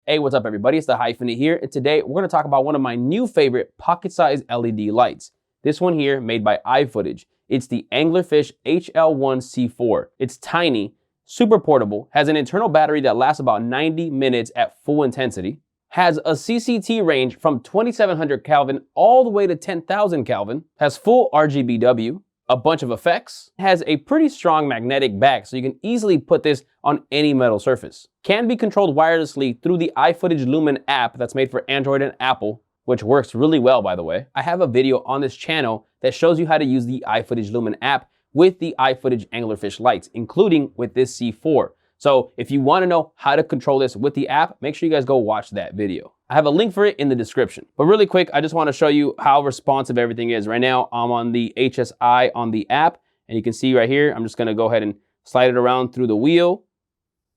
Hey, what's up everybody? It's TheHyphenate here, and today we're going to talk about one of my new favorite pocket-sized LED lights. This one here made by iFootage. It's the Anglerfish HL1-C4. It's tiny, super portable, has an internal battery that lasts about 90 minutes at full intensity, has a CCT range from 2700 Kelvin all the way to 10,000 Kelvin, has full RGBW, a bunch of effects, has a pretty strong magnetic back so you can easily put this on any metal surface. Can be controlled wirelessly through the iFootage Lumen app that's made for Android and Apple, which works really well, by the way. I have a video on this channel that shows you how to use the iFootage Lumen app with the iFootage Anglerfish lights, including with this C4. So if you want to know how to control this with the app, make sure you guys go watch that video. I have a link for it in the description. But really quick, I just want to show you how responsive everything is. Right now, I'm on the HSI on the app, and you can see right here, I'm just going to go ahead and slide it around through the wheel.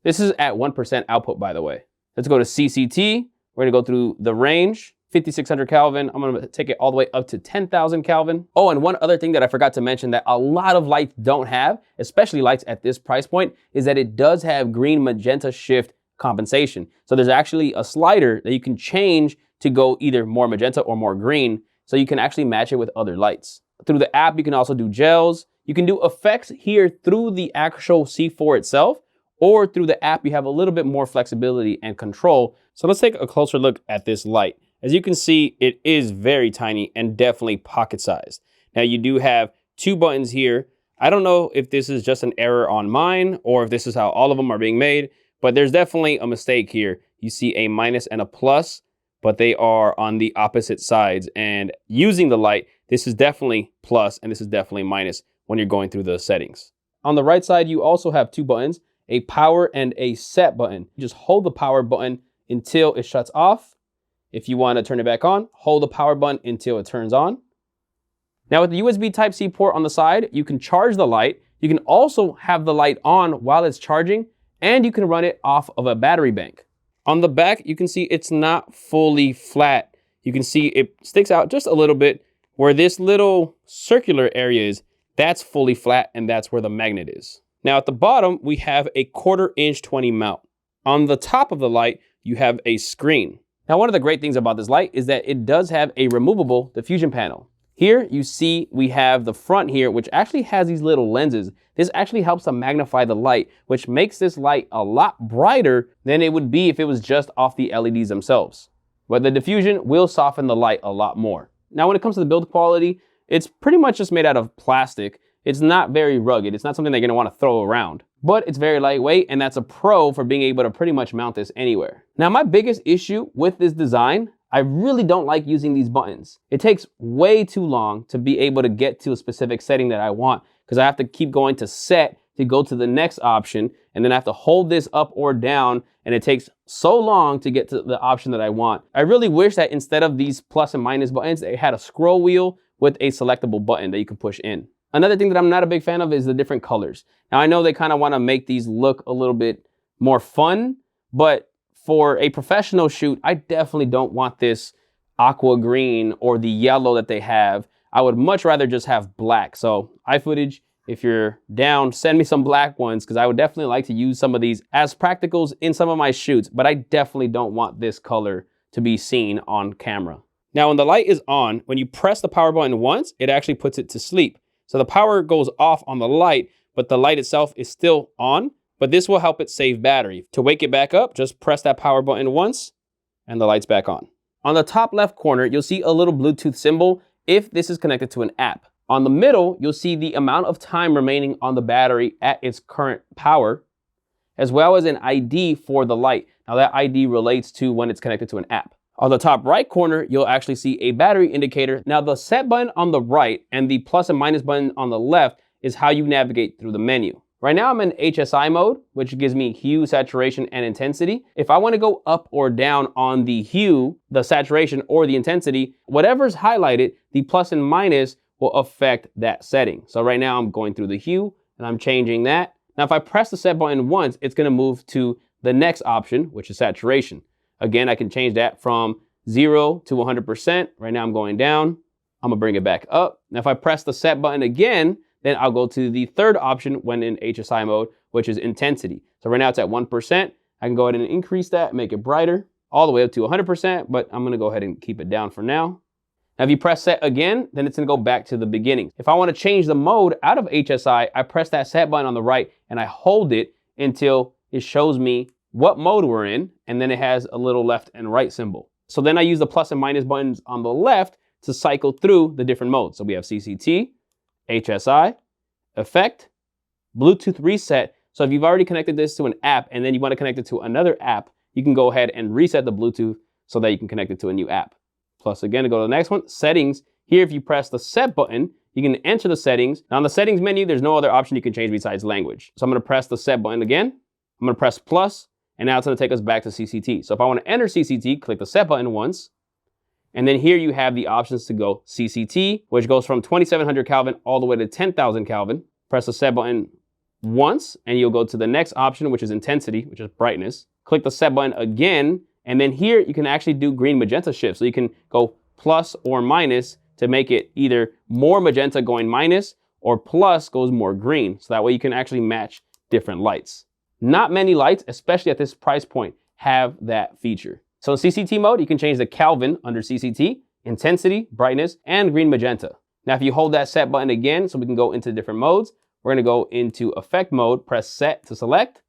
This is at 1% output, by the way. Let's go to CCT. We're going to go through the range, 5600 Kelvin. I'm going to take it all the way up to 10,000 Kelvin. Oh, and one other thing that I forgot to mention that a lot of lights don't have, especially lights at this price point, is that it does have green magenta shift compensation. So there's actually a slider that you can change to go either more magenta or more green, so you can actually match it with other lights. Through the app, you can also do gels. You can do effects here through the actual C4 itself, or through the app, you have a little bit more flexibility and control. So let's take a closer look at this light. As you can see, it is very tiny and definitely pocket sized. Now you do have two buttons here. I don't know if this is just an error on mine or if this is how all of them are being made, but there's definitely a mistake here. You see a minus and a plus, but they are on the opposite sides. And using the light, this is definitely plus and this is definitely minus when you're going through the settings. On the right side, you also have two buttons, a power and a set button. You just hold the power button until it shuts off. If you want to turn it back on, hold the power button until it turns on. Now with the USB Type-C port on the side, you can charge the light. You can also have the light on while it's charging, and you can run it off of a battery bank. On the back, you can see it's not fully flat. You can see it sticks out just a little bit. Where this little circular area is, that's fully flat, and that's where the magnet is. Now at the bottom, we have a 1/4" 20 mount. On the top of the light, you have a screen. Now, one of the great things about this light is that it does have a removable diffusion panel. Here you see we have the front here, which actually has these little lenses. This actually helps to magnify the light, which makes this light a lot brighter than it would be if it was just off the LEDs themselves. But the diffusion will soften the light a lot more. Now, when it comes to the build quality, it's pretty much just made out of plastic. It's not very rugged. It's not something they're going to want to throw around, but it's very lightweight, and that's a pro for being able to pretty much mount this anywhere. Now, my biggest issue with this design, I really don't like using these buttons. It takes way too long to be able to get to a specific setting that I want, because I have to keep going to set to go to the next option, and then I have to hold this up or down, and it takes so long to get to the option that I want. I really wish that instead of these plus and minus buttons, they had a scroll wheel with a selectable button that you can push in. Another thing that I'm not a big fan of is the different colors. Now, I know they kind of want to make these look a little bit more fun, but for a professional shoot, I definitely don't want this aqua green or the yellow that they have. I would much rather just have black. So iFootage, if you're down, send me some black ones, because I would definitely like to use some of these as practicals in some of my shoots, but I definitely don't want this color to be seen on camera. Now, when the light is on, when you press the power button once, it actually puts it to sleep. So the power goes off on the light, but the light itself is still on, but this will help it save battery. To wake it back up, just press that power button once and the light's back on. On the top left corner, you'll see a little Bluetooth symbol if this is connected to an app. On the middle, you'll see the amount of time remaining on the battery at its current power, as well as an ID for the light. Now that ID relates to when it's connected to an app. On the top right corner, you'll actually see a battery indicator. Now the set button on the right and the plus and minus button on the left is how you navigate through the menu. Right now I'm in HSI mode, which gives me hue, saturation, and intensity. If I want to go up or down on the hue, the saturation, or the intensity, whatever's highlighted, the plus and minus will affect that setting. So right now I'm going through the hue and I'm changing that. Now if I press the set button once, it's going to move to the next option, which is saturation. Again, I can change that from 0 to 100%. Right now I'm going down. I'm gonna bring it back up. Now if I press the set button again, then I'll go to the third option when in HSI mode, which is intensity. So right now it's at 1%. I can go ahead and increase that, make it brighter. all the way up to 100%, but I'm gonna go ahead and keep it down for now. Now, if you press set again, then it's gonna go back to the beginning. If I wanna change the mode out of HSI, I press that set button on the right and I hold it until it shows me what mode we're in, and then it has a little left and right symbol. So then I use the plus and minus buttons on the left to cycle through the different modes. So we have CCT, HSI, Effect, Bluetooth reset. So if you've already connected this to an app and then you want to connect it to another app, you can go ahead and reset the Bluetooth so that you can connect it to a new app. Plus again, to go to the next one, settings. Here, if you press the set button, you can enter the settings. Now on the settings menu, there's no other option you can change besides language. So I'm gonna press the set button again. I'm gonna press plus, and now it's gonna take us back to CCT. So if I wanna enter CCT, click the set button once. And then here you have the options to go CCT, which goes from 2700 Kelvin all the way to 10,000 Kelvin. Press the set button once, and you'll go to the next option, which is intensity, which is brightness. Click the set button again, and then here you can actually do green magenta shift. So you can go plus or minus to make it either more magenta going minus or plus goes more green. So that way you can actually match different lights. Not many lights, especially at this price point, have that feature. So in CCT mode, you can change the Kelvin under CCT, intensity, brightness, and green magenta. Now, if you hold that set button again, so we can go into different modes, we're gonna go into effect mode, press set to select.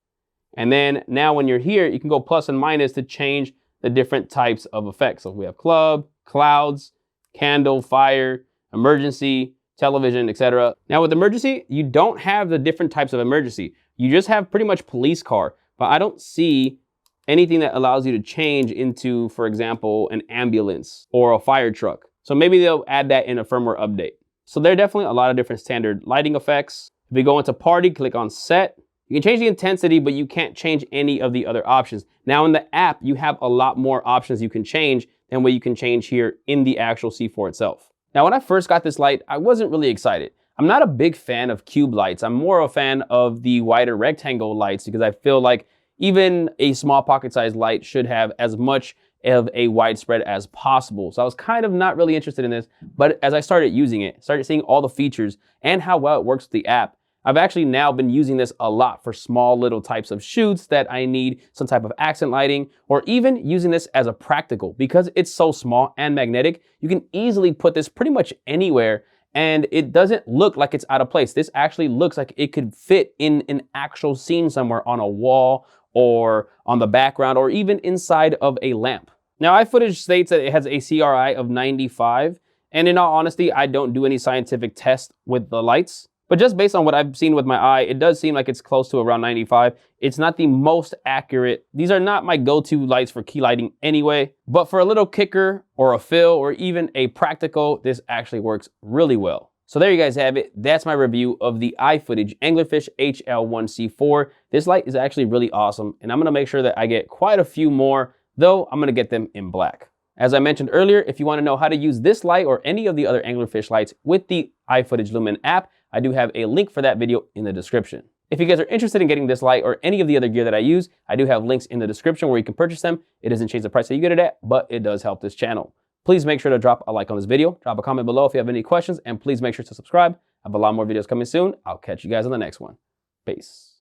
And then now when you're here, you can go plus and minus to change the different types of effects. So we have club, clouds, candle, fire, emergency, television, etc. Now with emergency, you don't have the different types of emergency. You just have pretty much police car, but I don't see anything that allows you to change into, for example, an ambulance or a fire truck. So maybe they'll add that in a firmware update. So there are definitely a lot of different standard lighting effects. If we go into party, click on set. You can change the intensity, but you can't change any of the other options. Now in the app, you have a lot more options you can change than what you can change here in the actual C4 itself. Now, when I first got this light, I wasn't really excited. I'm not a big fan of cube lights. I'm more a fan of the wider rectangle lights because I feel like even a small pocket-sized light should have as much of a widespread as possible. So I was kind of not really interested in this, but as I started using it, started seeing all the features and how well it works with the app, I've actually now been using this a lot for small little types of shoots that I need some type of accent lighting, or even using this as a practical. Because it's so small and magnetic, you can easily put this pretty much anywhere and it doesn't look like it's out of place. This actually looks like it could fit in an actual scene somewhere on a wall or on the background or even inside of a lamp. Now, iFootage states that it has a CRI of 95, and in all honesty, I don't do any scientific tests with the lights. But just based on what I've seen with my eye, it does seem like it's close to around 95. It's not the most accurate. These are not my go-to lights for key lighting anyway, but for a little kicker or a fill or even a practical, this actually works really well. So there you guys have it. That's my review of the iFootage Anglerfish HL1-C4. This light is actually really awesome, and I'm gonna make sure that I get quite a few more, though I'm gonna get them in black. As I mentioned earlier, if you wanna know how to use this light or any of the other Anglerfish lights with the iFootage Lumen app, I do have a link for that video in the description. If you guys are interested in getting this light or any of the other gear that I use, I do have links in the description where you can purchase them. It doesn't change the price that you get it at, but it does help this channel. Please make sure to drop a like on this video, drop a comment below if you have any questions, and please make sure to subscribe. I have a lot more videos coming soon. I'll catch you guys on the next one. Peace.